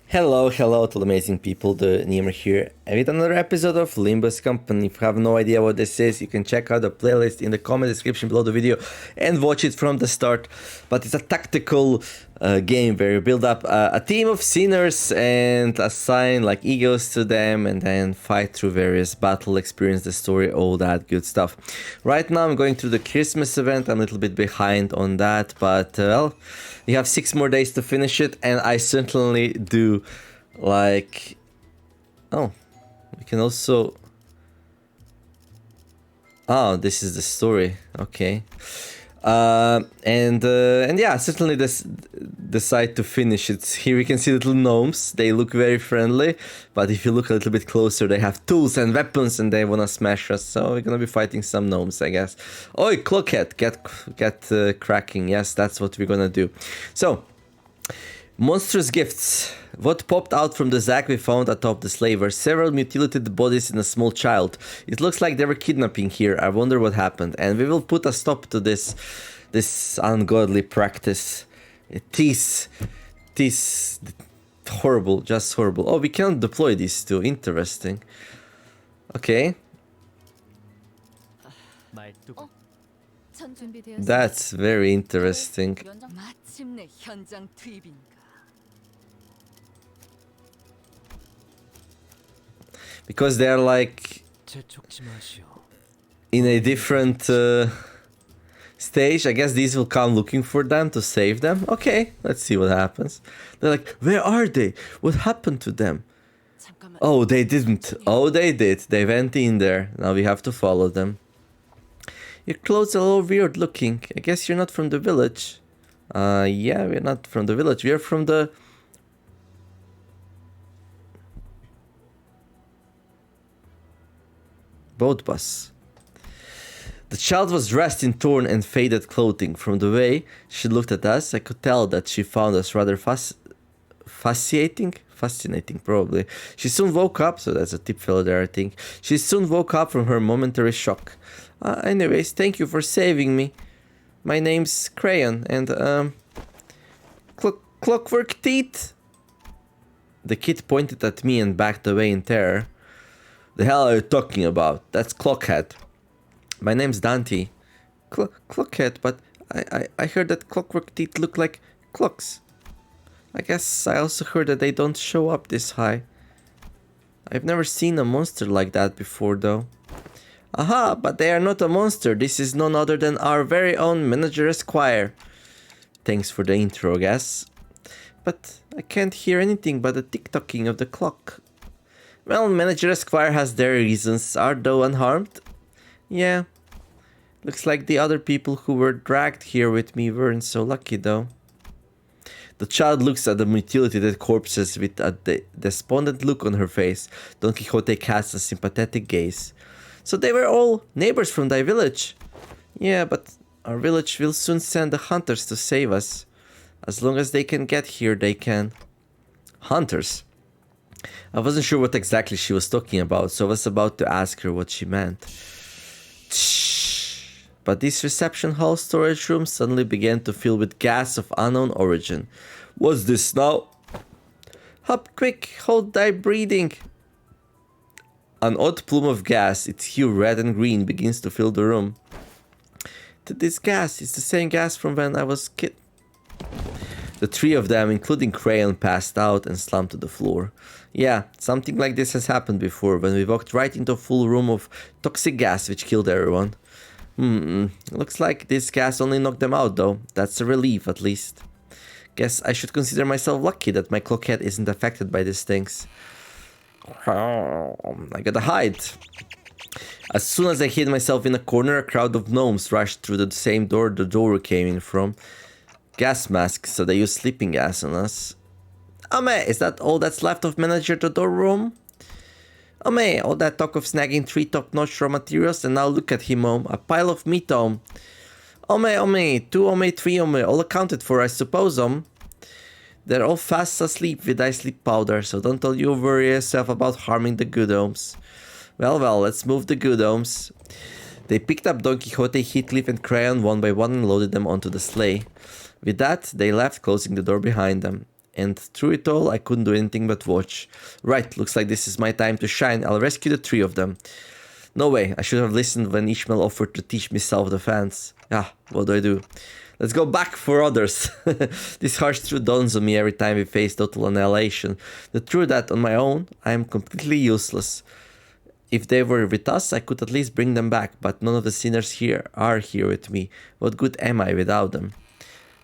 Hello to the amazing people, TheNeomare here, and with another episode of Limbus Company. If you have no idea what this is, you can check out the playlist in the comment description below the video and watch it from the start. But it's a tactical game where you build up a team of sinners and assign like egos to them and then fight through various battle, experience the story, all that good stuff. Right now I'm going through the Christmas event. I'm a little bit behind on that, but well, you have 6 more days to finish it, and I certainly do like... Oh, we can also... Oh, this is the story. Okay. And yeah, certainly decide to finish it. Here we can see little gnomes. They look very friendly, but if you look a little bit closer, they have tools and weapons and they wanna smash us. So we're gonna be fighting some gnomes, I guess. Oi, Clockhead, get cracking. Yes, that's what we're gonna do. So, monstrous gifts. What popped out from the sack we found atop the sleigh were several mutilated bodies and a small child. It looks like they were kidnapping here. I wonder what happened. And we will put a stop to this ungodly practice. It is horrible, just horrible. Oh, we can't deploy these two. Interesting. Okay. That's very interesting. Because they're like in a different stage. I guess these will come looking for them to save them. Okay, let's see what happens. They're like, where are they? What happened to them? Oh, they didn't. Oh, they did. They went in there. Now we have to follow them. Your clothes are a little weird looking. I guess you're not from the village. Yeah, we're not from the village. We're from the... boat bus. The child was dressed in torn and faded clothing. From the way she looked at us, I could tell that she found us rather fascinating, probably. She soon woke up, so that's a tip fellow there, I think. She soon woke up from her momentary shock. Anyways, thank you for saving me. My name's Crayon, and Clockwork Teeth. The kid pointed at me and backed away in terror. The hell are you talking about? That's Clockhead. My name's Dante. Clockhead, but I heard that Clockwork Teeth look like clocks. I guess I also heard that they don't show up this high. I've never seen a monster like that before though. Aha, but they are not a monster. This is none other than our very own Manager Esquire. Thanks for the intro, I guess. But I can't hear anything but the tick-tocking of the clock. Well, Manager Esquire has their reasons. Are thou unharmed? Yeah. Looks like the other people who were dragged here with me weren't so lucky though. The child looks at the mutilated corpses with a despondent look on her face. Don Quixote casts a sympathetic gaze. So they were all neighbors from thy village. Yeah, but our village will soon send the hunters to save us. As long as they can get here, they can. Hunters? I wasn't sure what exactly she was talking about, so I was about to ask her what she meant. But this reception hall storage room suddenly began to fill with gas of unknown origin. What's this now? Hop quick, hold thy breathing. An odd plume of gas, its hue red and green, begins to fill the room. This gas is the same gas from when I was kid. The 3 of them, including Crayon, passed out and slumped to the floor. Yeah, something like this has happened before, when we walked right into a full room of toxic gas which killed everyone. Looks like this gas only knocked them out though. That's a relief at least. Guess I should consider myself lucky that my clockhead isn't affected by these things. I gotta hide. As soon as I hid myself in a corner, a crowd of gnomes rushed through the same door the door came in from. Gas masks, so they use sleeping gas on us. Ome, is that all that's left of Manager Todor room? Ome, all that talk of snagging 3 top-notch raw materials, and now look at him, a pile of meat, Ome, 2 Ome, 3 Ome, all accounted for, I suppose, They're all fast asleep with thy sleep powder, so don't you worry yourself about harming the good Omes. Well, let's move the good Omes. They picked up Don Quixote, Heathcliff, and Crayon one by one and loaded them onto the sleigh. With that, they left, closing the door behind them. And through it all, I couldn't do anything but watch. Right, looks like this is my time to shine. I'll rescue the 3 of them. No way, I should have listened when Ishmael offered to teach me self-defense. Ah, what do? Let's go back for others. This harsh truth dawns on me every time we face total annihilation. The truth that on my own, I am completely useless. If they were with us, I could at least bring them back, but none of the sinners here are here with me. What good am I without them?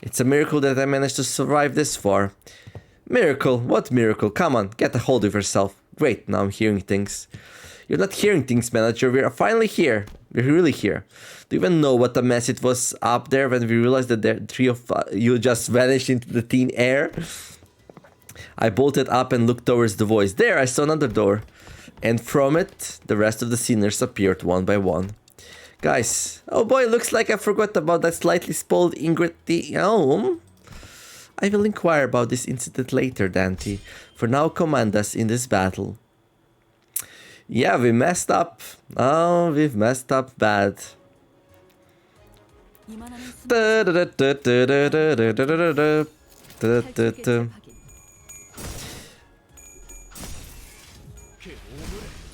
It's a miracle that I managed to survive this far. Miracle? What miracle? Come on, get a hold of yourself. Great, now I'm hearing things. You're not hearing things, manager. We're finally here. We're really here. Do you even know what a mess it was up there when we realized that the 3 of you just vanished into the thin air? I bolted up and looked towards the voice. There, I saw another door. And from it, the rest of the sinners appeared one by one. Guys, oh boy, looks like I forgot about that slightly spoiled ingredient. I will inquire about this incident later, Dante. For now, command us in this battle. Yeah, we messed up. Oh, we've messed up bad.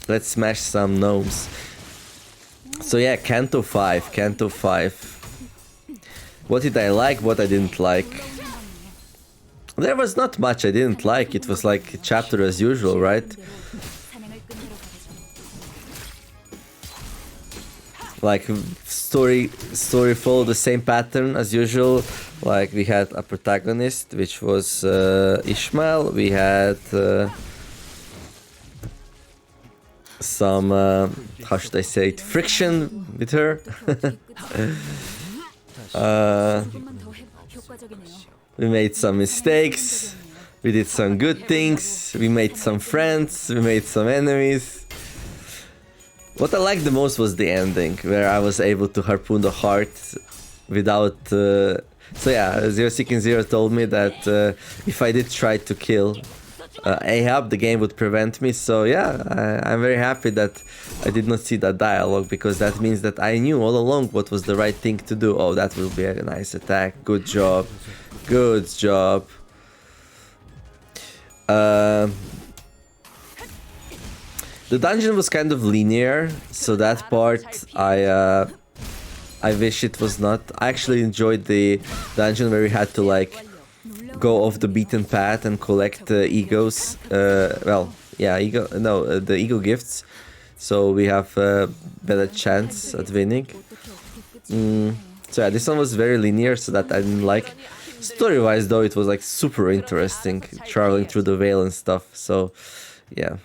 Let's smash some gnomes. So yeah, Canto 5, Canto 5. What did I like, what I didn't like? There was not much I didn't like. It was like a chapter as usual, right? Like story followed the same pattern as usual. Like we had a protagonist, which was Ishmael. We had some how should I say it, friction with her. We made some mistakes. We did some good things. We made some friends. We made some enemies. What I liked the most was the ending, where I was able to harpoon the heart without... So yeah, Zero Seeking Zero told me that if I did try to kill Ahab, the game would prevent me. So yeah, I'm very happy that I did not see that dialogue, because that means that I knew all along what was the right thing to do. Oh, that will be a nice attack. Good job. Good job. The dungeon was kind of linear, so that part I wish it was not. I actually enjoyed the dungeon where we had to like go off the beaten path and collect E.G.Os. Well, yeah, the E.G.O gifts, so we have a better chance at winning. So yeah, this one was very linear, so that I didn't like. Story-wise, though, it was like super interesting, traveling through the Vale and stuff. So yeah.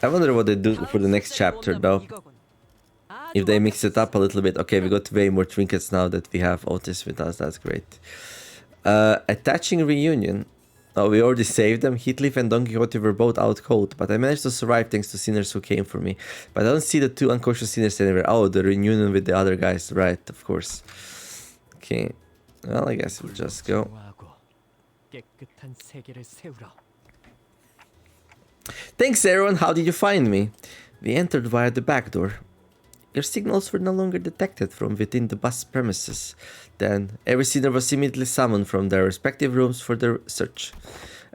I wonder what they do for the next chapter, though. If they mix it up a little bit. Okay, we got way more trinkets now that we have Otis with us. That's great. Attaching reunion. Oh, we already saved them. Heathcliff and Don Quixote were both out cold, but I managed to survive thanks to sinners who came for me. But I don't see the 2 unconscious sinners anywhere. Oh, the reunion with the other guys. Right, of course. Okay. Well, I guess we'll just go. Thanks, everyone. How did you find me? We entered via the back door. Your signals were no longer detected from within the bus premises. Then, every sinner was immediately summoned from their respective rooms for their search.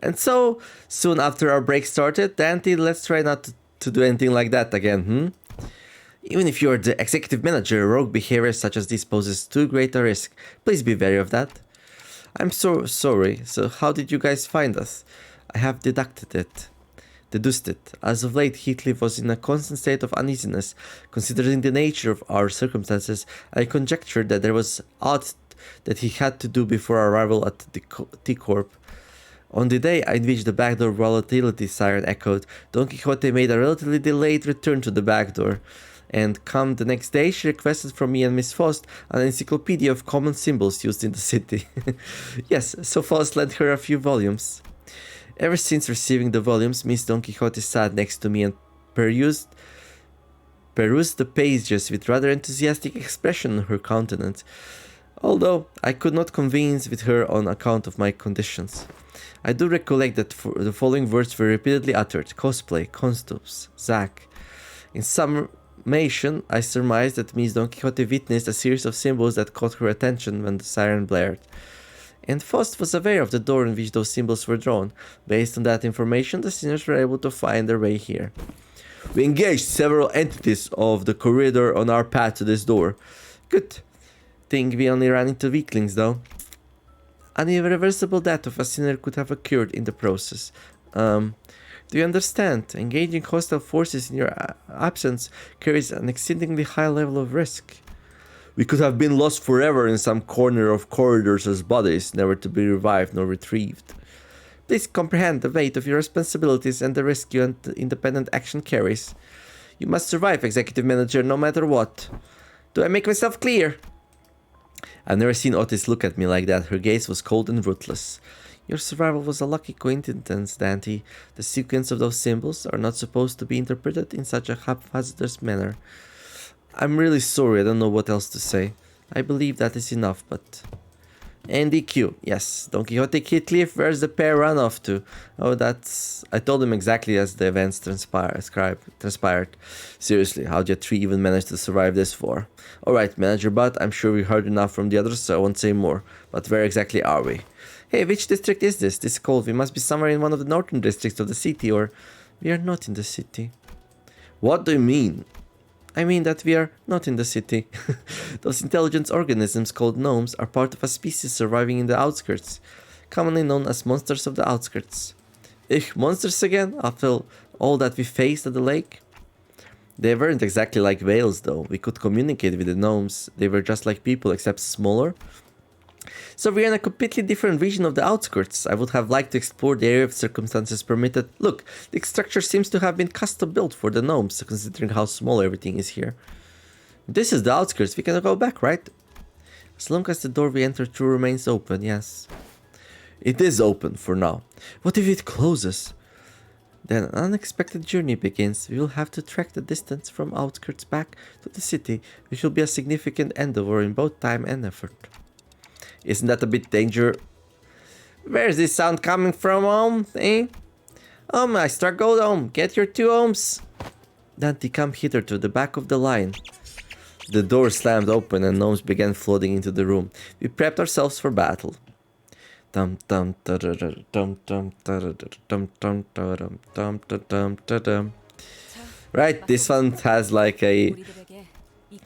And so, soon after our break started, Dante, let's try not to do anything like that again, Even if you're the executive manager, rogue behavior such as this poses too great a risk. Please be wary of that. I'm so sorry. So how did you guys find us? I have deduced it. As of late, Heathcliff was in a constant state of uneasiness. Considering the nature of our circumstances, I conjectured that there was aught that he had to do before our arrival at the T-Corp. On the day in which the backdoor volatility siren echoed, Don Quixote made a relatively delayed return to the backdoor. And come the next day, she requested from me and Miss Faust an encyclopedia of common symbols used in the city. Yes, so Faust lent her a few volumes. Ever since receiving the volumes, Miss Don Quixote sat next to me and perused the pages with rather enthusiastic expression on her countenance, although I could not converse with her on account of my conditions. I do recollect that the following words were repeatedly uttered: cosplay, costumes, Zack. In some information, I surmise that means Don Quixote witnessed a series of symbols that caught her attention when the siren blared. And Faust was aware of the door in which those symbols were drawn. Based on that information, the sinners were able to find their way here. We engaged several entities of the corridor on our path to this door. Good thing we only ran into weaklings, though. An irreversible death of a sinner could have occurred in the process. Do you understand? Engaging hostile forces in your absence carries an exceedingly high level of risk. We could have been lost forever in some corner of corridors as bodies, never to be revived nor retrieved. Please comprehend the weight of your responsibilities and the risk your independent action carries. You must survive, Executive Manager, no matter what. Do I make myself clear? I've never seen Otis look at me like that. Her gaze was cold and ruthless. Your survival was a lucky coincidence, Dante. The sequence of those symbols are not supposed to be interpreted in such a haphazard manner. I'm really sorry, I don't know what else to say. I believe that is enough, but... And E.G.O, yes. Don Quixote, Heathcliff, where's the pair run off to? Oh, that's... I told him exactly as the events transpired. Seriously, how'd you three even manage to survive this far? Alright, Manager Butt, I'm sure we heard enough from the others, so I won't say more. But where exactly are we? Hey, which district is this? This is cold. We must be somewhere in one of the northern districts of the city, or... We are not in the city. What do you mean? I mean that we are not in the city. Those intelligent organisms called gnomes are part of a species surviving in the outskirts, commonly known as monsters of the outskirts. Monsters again? After all that we faced at the lake? They weren't exactly like whales though. We could communicate with the gnomes. They were just like people except smaller. So we're in a completely different region of the outskirts. I would have liked to explore the area if circumstances permitted. Look, the structure seems to have been custom built for the gnomes, considering how small everything is here. This is the outskirts, we can go back, right? As long as the door we entered through remains open, yes. It is open for now. What if it closes? Then an unexpected journey begins. We will have to trek the distance from outskirts back to the city, which will be a significant endeavor in both time and effort. Isn't that a bit dangerous? Where's this sound coming from, eh? I struck gold, Get your 2 ohms. Dante, come hither to the back of the line. The door slammed open and gnomes began flooding into the room. We prepped ourselves for battle. Dum dum da da da dum dum da da da dum dum da dum dum da dum da dum. Right, this one has like a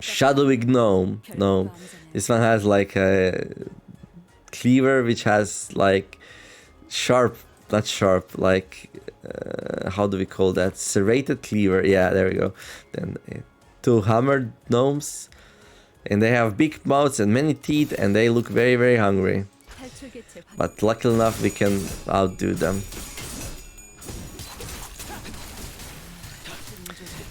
shadowy gnome. No, this one has like a cleaver which has like not sharp, like how do we call that? Serrated cleaver. Yeah, there we go. Then 2 hammered gnomes, and they have big mouths and many teeth, and they look very, very hungry. But luckily enough, we can outdo them.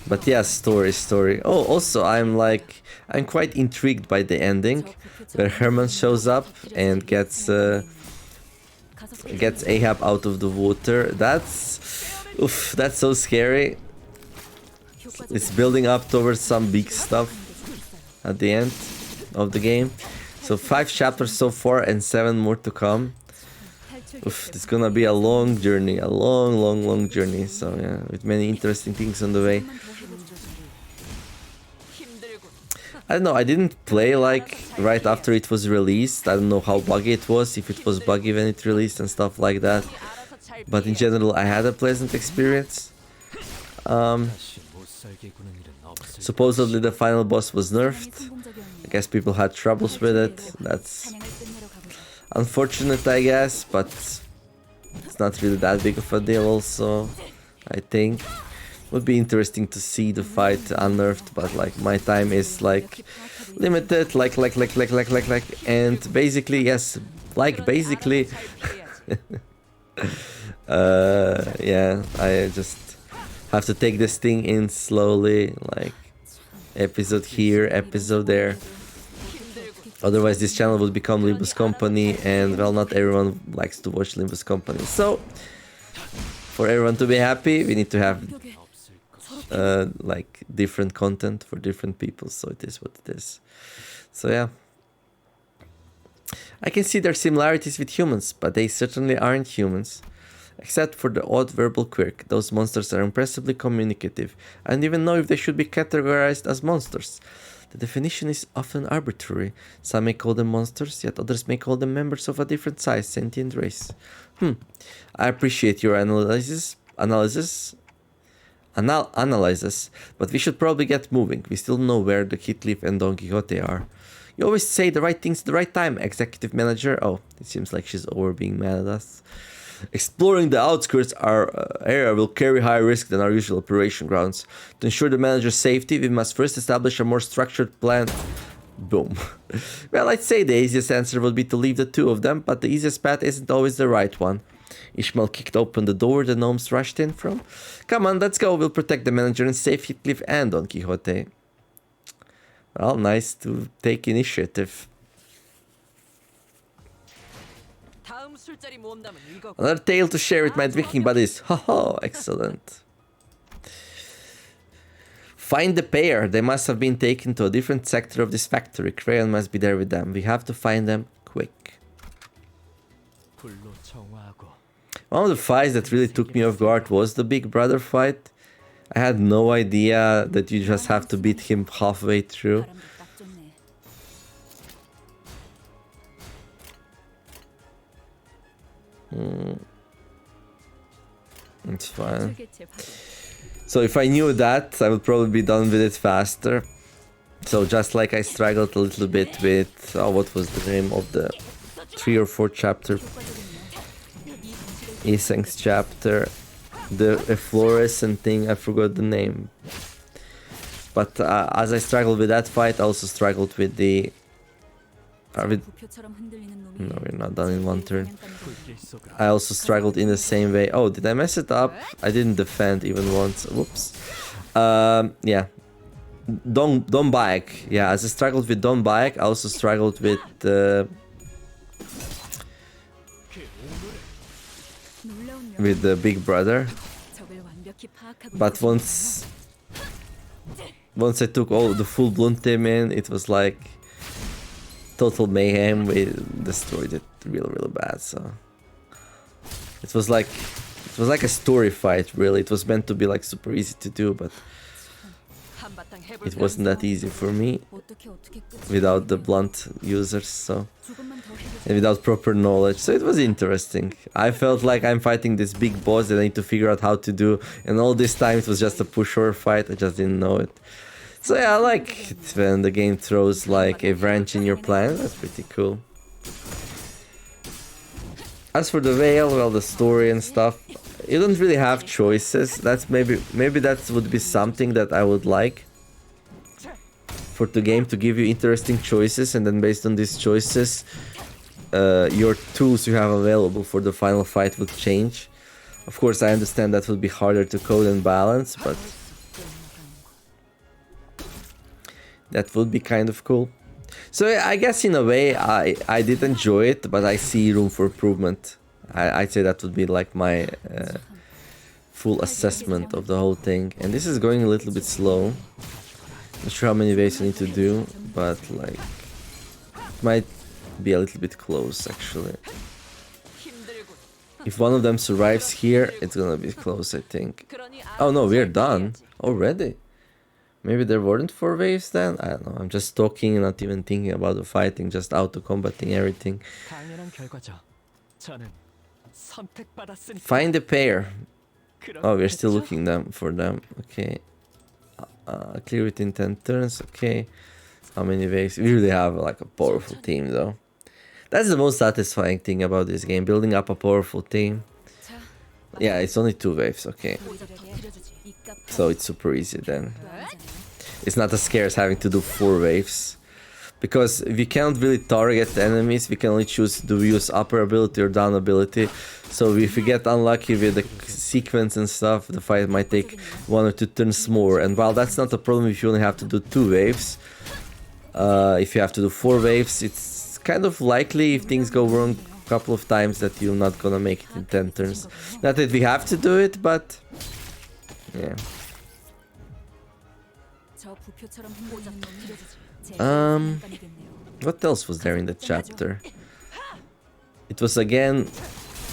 But yeah, story. Oh, also, I'm quite intrigued by the ending, where Herman shows up and gets Ahab out of the water. That's so scary. It's building up towards some big stuff at the end of the game. So 5 chapters so far and 7 more to come. It's gonna be a long journey, a long journey. So yeah, with many interesting things on the way. I don't know, I didn't play like right after it was released. I don't know how buggy it was, if it was buggy when it released and stuff like that. But in general, I had a pleasant experience. Supposedly the final boss was nerfed. I guess people had troubles with it. That's unfortunate, I guess, but it's not really that big of a deal also, I think. Would be interesting to see the fight unnerfed, but like my time is like limited, and basically, yes, basically, yeah, I just have to take this thing in slowly, like episode here, episode there. Otherwise, this channel would become Limbus Company, and well, not everyone likes to watch Limbus Company. So, for everyone to be happy, we need to have like different content for different people. So it is what it is. So yeah, I can see their similarities with humans, but they certainly aren't humans. Except for the odd verbal quirk. Those monsters are impressively communicative. I don't even know if they should be categorized as monsters. The definition is often arbitrary. Some may call them monsters, yet others may call them members of a different size, sentient race. I appreciate your analysis, but we should probably get moving. We still know where the Heathcliff and Don Quixote are. You always say the right things at the right time, executive manager. Oh, it seems like she's over being mad at us. Exploring the outskirts our area will carry higher risk than our usual operation grounds. To ensure the manager's safety, we must first establish a more structured plan. Boom. Well, I'd say the easiest answer would be to leave the two of them, but the easiest path isn't always the right one. Ishmael kicked open the door the gnomes rushed in from. Come on, let's go. We'll protect the manager and save Heathcliff and Don Quixote. Well, nice to take initiative. Another tale to share with my drinking buddies. Haha, excellent. Find the pair. They must have been taken to a different sector of this factory. Crayon must be there with them. We have to find them quick. One of the fights that really took me off guard was the Big Brother fight. I had no idea that you just have to beat him halfway through. It's fine. So if I knew that, I would probably be done with it faster. So just like I struggled a little bit with... Oh, what was the name of the 3 or 4 chapter? Iseng's chapter. The fluorescent thing, I forgot the name. But as I struggled with that fight, I also struggled with the... No, we're not done in one turn. I also struggled in the same way. Oh, did I mess it up? I didn't defend even once. Whoops. Yeah. Don Bayek. Yeah, as I struggled with Don Bayek, I also struggled with... with the Big Brother. But once I took all the full Blunt team in, it was like total mayhem. We destroyed it real bad. So it was like a story fight. Really, it was meant to be like super easy to do, but it wasn't that easy for me without the blunt users. So. And without proper knowledge, so it was interesting. I felt like I'm fighting this big boss that I need to figure out how to do, and all this time it was just a pushover fight. I just didn't know it. So yeah, I like it when the game throws like a wrench in your plan. That's pretty cool. As for the Veil, well, the story and stuff, you don't really have choices. That's maybe that would be something that I would like. For the game to give you interesting choices, and then based on these choices, your tools you have available for the final fight would change. Of course, I understand that would be harder to code and balance, but that would be kind of cool. So I guess in a way I did enjoy it, but I see room for improvement. I'd say that would be like my full assessment of the whole thing. And this is going a little bit slow. Not sure how many waves I need to do, but like it might be a little bit close actually. If one of them survives here, it's gonna be close, I think. Oh no, we're done already. Maybe there weren't 4 waves then? I don't know. I'm just talking and not even thinking about the fighting, just auto-combating everything. Find a pair. Oh, we're still looking for them. Okay. Clear within 10 turns. Okay. How many waves? We really have like a powerful team though. That's the most satisfying thing about this game, building up a powerful team. Yeah, it's only 2 waves. Okay. So it's super easy then. It's not as scary as having to do 4 waves. Because we can't really target enemies, we can only choose to use upper ability or down ability. So if we get unlucky with the sequence and stuff, the fight might take 1 or 2 turns more. And while that's not a problem if you only have to do 2 waves, if you have to do 4 waves, it's kind of likely if things go wrong a couple of times that you're not gonna make it in 10 turns. Not that we have to do it, but yeah. What else was there in the chapter? It was again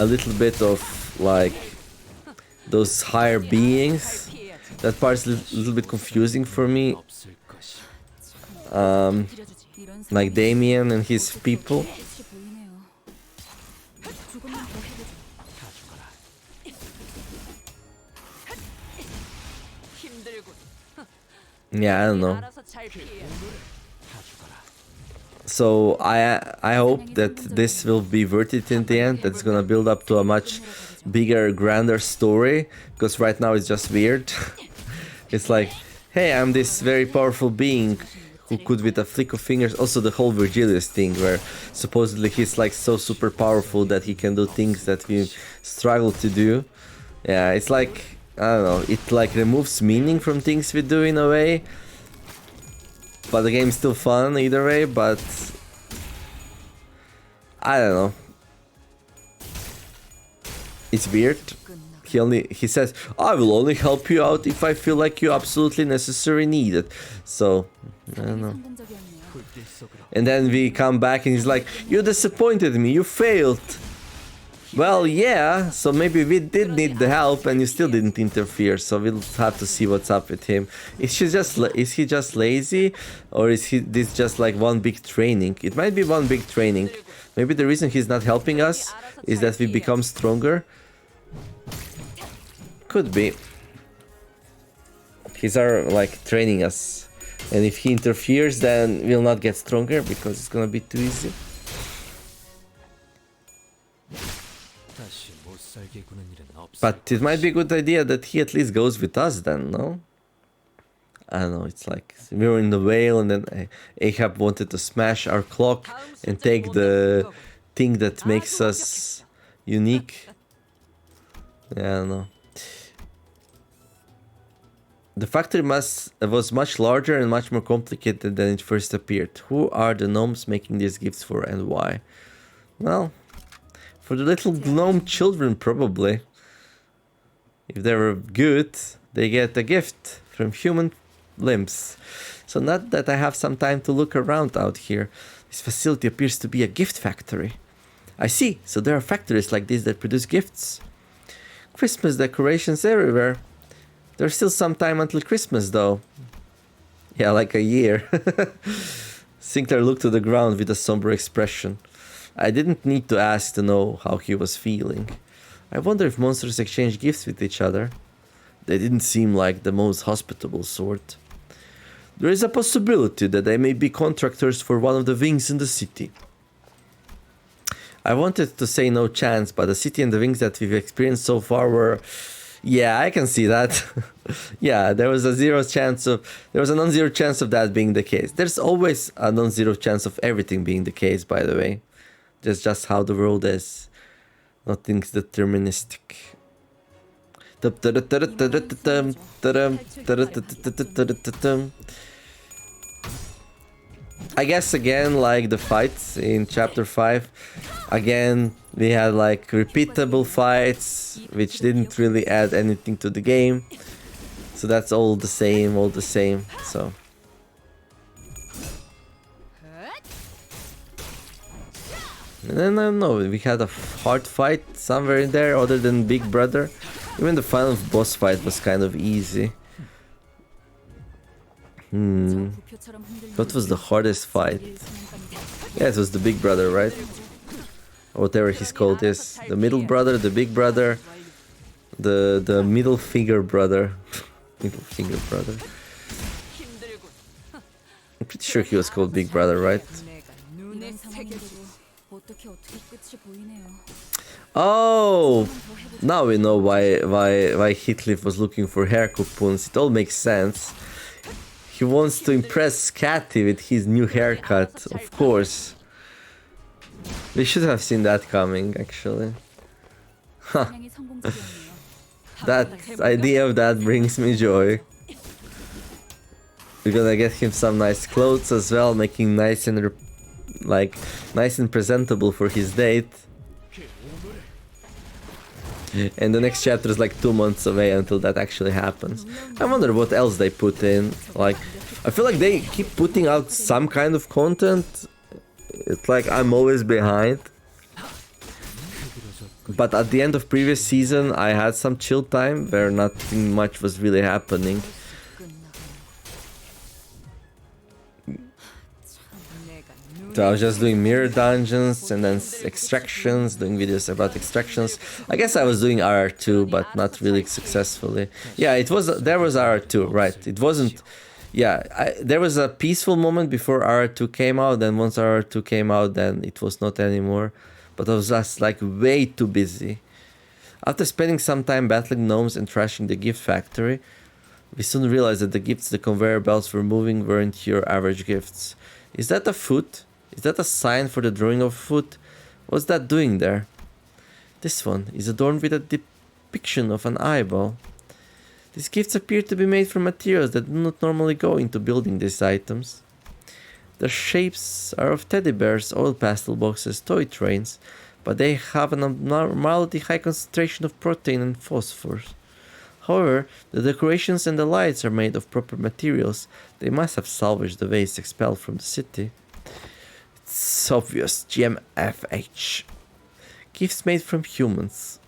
a little bit of like those higher beings. That part is a little bit confusing for me. Like Damien and his people. Yeah, I don't know. So I hope that this will be worth it in the end. That's gonna build up to a much bigger, grander story. Because right now it's just weird. It's like, hey, I'm this very powerful being who could with a flick of fingers. Also the whole Virgilius thing where supposedly he's like so super powerful that he can do things that we struggle to do. Yeah, it's like, I don't know, it like removes meaning from things we do in a way. But the game's still fun either way, but I don't know. It's weird. He says, I will only help you out if I feel like you absolutely necessarily need it. So, I don't know. And then we come back and he's like, you disappointed me, you failed. Well, yeah, so maybe we did need the help and you still didn't interfere, so we'll have to see what's up with him. Is he just lazy, or is this just like one big training? It might be one big training. Maybe the reason he's not helping us is that we become stronger. Could be. He's like training us, and if he interferes, then we'll not get stronger because it's gonna be too easy. But it might be a good idea that he at least goes with us then, no? I don't know, it's like we were in the whale and then Ahab wanted to smash our clock and take the thing that makes us unique. Yeah, I don't know. The factory was much larger and much more complicated than it first appeared. Who are the gnomes making these gifts for and why? Well, for the little gnome children probably. If they were good, they get a gift from human limbs. So not that I have some time to look around out here. This facility appears to be a gift factory. I see, so there are factories like this that produce gifts. Christmas decorations everywhere. There's still some time until Christmas though. Yeah, like a year. Sinclair looked to the ground with a somber expression. I didn't need to ask to know how he was feeling. I wonder if monsters exchange gifts with each other. They didn't seem like the most hospitable sort. There is a possibility that they may be contractors for one of the wings in the city. I wanted to say no chance, but the city and the wings that we've experienced so far were... Yeah, I can see that. Yeah, there was a non-zero chance of that being the case. There's always a non-zero chance of everything being the case, by the way. That's just how the world is. Nothing's deterministic. I guess again, like the fights in chapter 5, again we had like repeatable fights which didn't really add anything to the game. So that's all the same, so. And then I don't know, we had a hard fight somewhere in there other than Big Brother. Even the final boss fight was kind of easy. What was the hardest fight? Yeah, it was the Big Brother, right? Or whatever he's called is. The middle brother, the big brother, the middle finger brother. Middle finger brother. I'm pretty sure he was called Big Brother, right? Oh, now we know why Heathcliff was looking for hair coupons. It all makes sense. He wants to impress Scatty with his new haircut, of course. We should have seen that coming, actually. Huh. That idea of that brings me joy. We're gonna get him some nice clothes as well, making nice and nice and presentable for his date. And the next chapter is like 2 months away until that actually happens. I wonder what else they put in. Like, I feel like they keep putting out some kind of content. It's like I'm always behind. But at the end of previous season, I had some chill time where nothing much was really happening. So I was just doing mirror dungeons and then extractions, doing videos about extractions. I guess I was doing RR2, but not really successfully. Yeah, there was RR2, right? It wasn't. Yeah, there was a peaceful moment before RR2 came out. Then once RR2 came out, then it was not anymore. But I was just like way too busy. After spending some time battling gnomes and trashing the gift factory, we soon realized that the gifts the conveyor belts were moving weren't your average gifts. Is that a foot? Is that a sign for the drawing of a foot? What's that doing there? This one is adorned with a depiction of an eyeball. These gifts appear to be made from materials that do not normally go into building these items. Their shapes are of teddy bears, oil pastel boxes, toy trains, but they have an abnormally high concentration of protein and phosphorus. However, the decorations and the lights are made of proper materials. They must have salvaged the waste expelled from the city. It's obvious, GMFH. Gifts made from humans.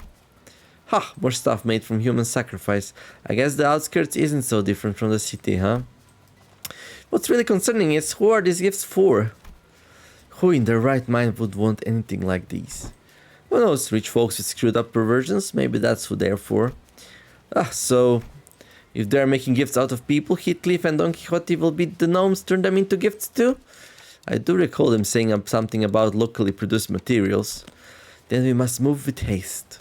Ha! More stuff made from human sacrifice. I guess the outskirts isn't so different from the city, huh? What's really concerning is, who are these gifts for? Who in their right mind would want anything like these? Who knows, rich folks with screwed up perversions? Maybe that's who they're for. So if they're making gifts out of people, Heathcliff and Don Quixote will beat the gnomes, turn them into gifts too? I do recall them saying something about locally produced materials. Then we must move with haste.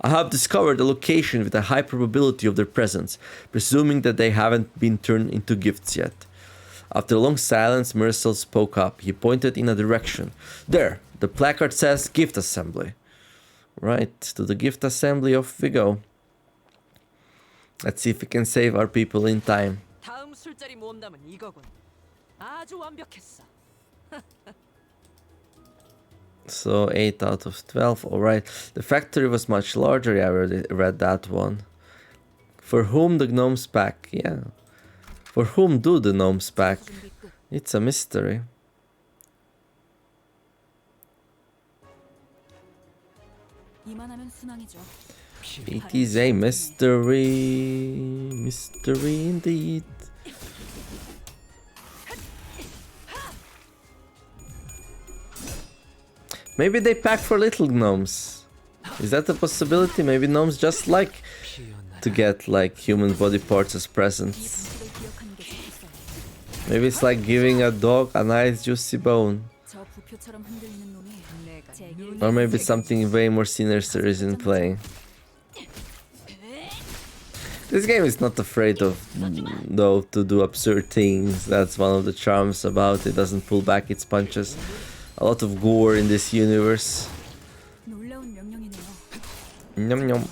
I have discovered a location with a high probability of their presence, presuming that they haven't been turned into gifts yet. After a long silence, Miracel spoke up. He pointed in a direction. There, the placard says Gift Assembly. Right, to the Gift Assembly off we go. Let's see if we can save our people in time. 다음 술자리 모험담은 이거군. 아주 완벽했어. So 8 out of 12, alright. The factory was much larger, yeah, I already read that one. For whom the gnomes pack? Yeah. For whom do the gnomes pack? It's a mystery. It is a mystery. Mystery indeed. Maybe they pack for little gnomes. Is that a possibility? Maybe gnomes just like to get like human body parts as presents. Maybe it's like giving a dog a nice juicy bone. Or maybe it's something way more sinister is in play. This game is not afraid of, though, to do absurd things. That's one of the charms about it. Doesn't pull back its punches. A lot of gore in this universe. Yum yum.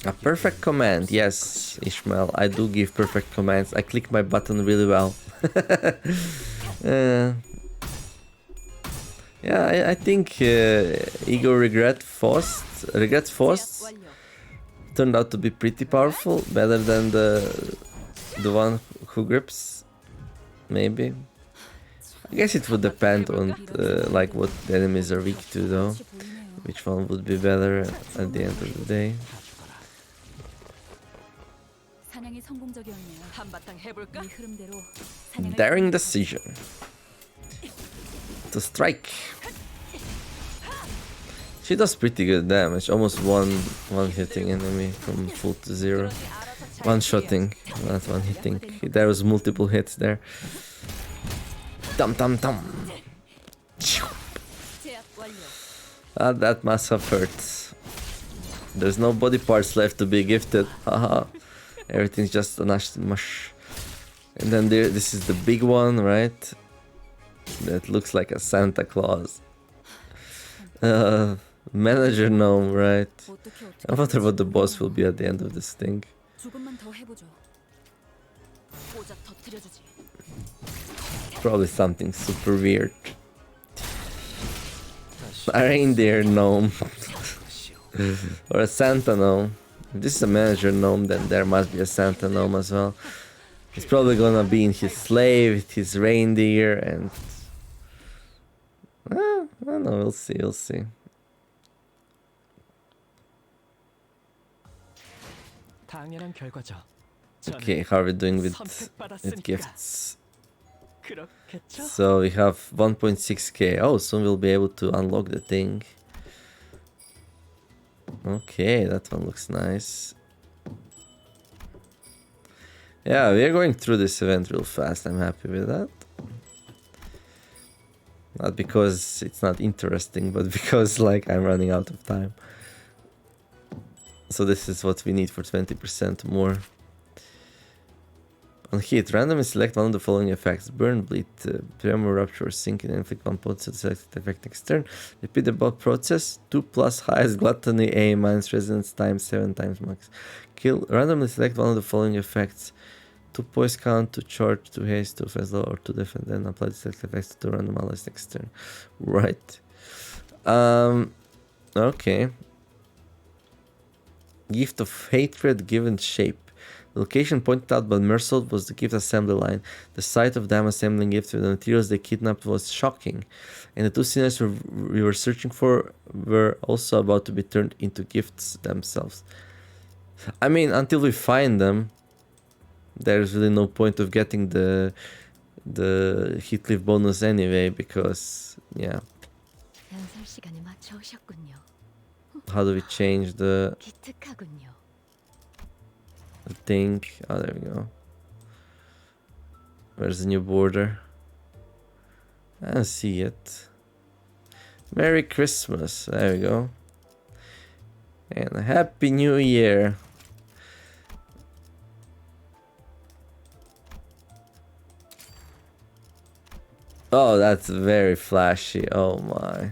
A perfect command. Yes, Ishmael, I do give perfect commands. I click my button really well. Yeah, I think E.G.O regrets Faust turned out to be pretty powerful, better than the one who grips, maybe. I guess it would depend on like what the enemies are weak to, though. Which one would be better at the end of the day? Daring decision to strike. She does pretty good damage, almost one hitting enemy from full to zero. One shotting, not one hitting. There was multiple hits there. Dum dum dum. That must have hurt. There's no body parts left to be gifted. Haha. Everything's just a mush. And then this is the big one, right? That looks like a Santa Claus. Manager gnome, right? I wonder what the boss will be at the end of this thing. Probably something super weird. A reindeer gnome. Or a Santa gnome. If this is a manager gnome, then there must be a Santa gnome as well. He's probably gonna be in his sleigh with his reindeer, and I don't know, we'll see, we'll see. 당연한 결과죠. Okay, how are we doing with 선택받았으니까. gifts? 그렇겠죠? So we have 1.6k. Oh, soon we'll be able to unlock the thing. Okay, that one looks nice. Yeah, we are going through this event real fast. I'm happy with that. Not because it's not interesting, but because like I'm running out of time. So this is what we need for 20% more. On hit, randomly select one of the following effects: burn, bleed, tremor, rupture, or sink, and inflict one point to the selected effect next turn. Repeat the above process. 2 plus highest gluttony, A minus resonance times 7 times max. Kill, randomly select one of the following effects: 2 poise count, 2 charge, 2 haste, 2 offense law, or 2 defend, then apply the selected effects to random allies next turn. Right. Okay. Gift of hatred given shape. The location pointed out by Mersault was the gift assembly line. The sight of them assembling gifts with the materials they kidnapped was shocking, and the two sinners we were searching for were also about to be turned into gifts themselves. I mean, until we find them, there's really no point of getting the Heathcliff bonus anyway, because yeah. How do we change the thing? Oh, there we go. Where's the new border? I don't see it. Merry Christmas. There we go. And a Happy New Year. Oh, that's very flashy. Oh my.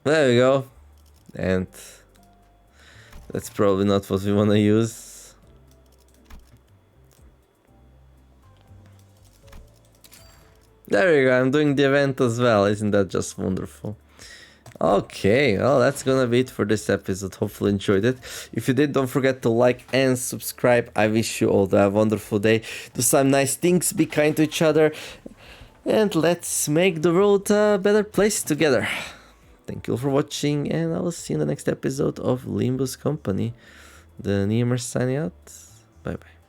There we go. And that's probably not what we want to use. There we go. I'm doing the event as well. Isn't that just wonderful? Okay, well, that's gonna be it for this episode. Hopefully you enjoyed it. If you did, don't forget to like and subscribe. I wish you all to have a wonderful day. Do some nice things, be kind to each other, and let's make the world a better place together. Thank you all for watching, and I will see you in the next episode of Limbus Company. TheNeomare signing out. Bye bye.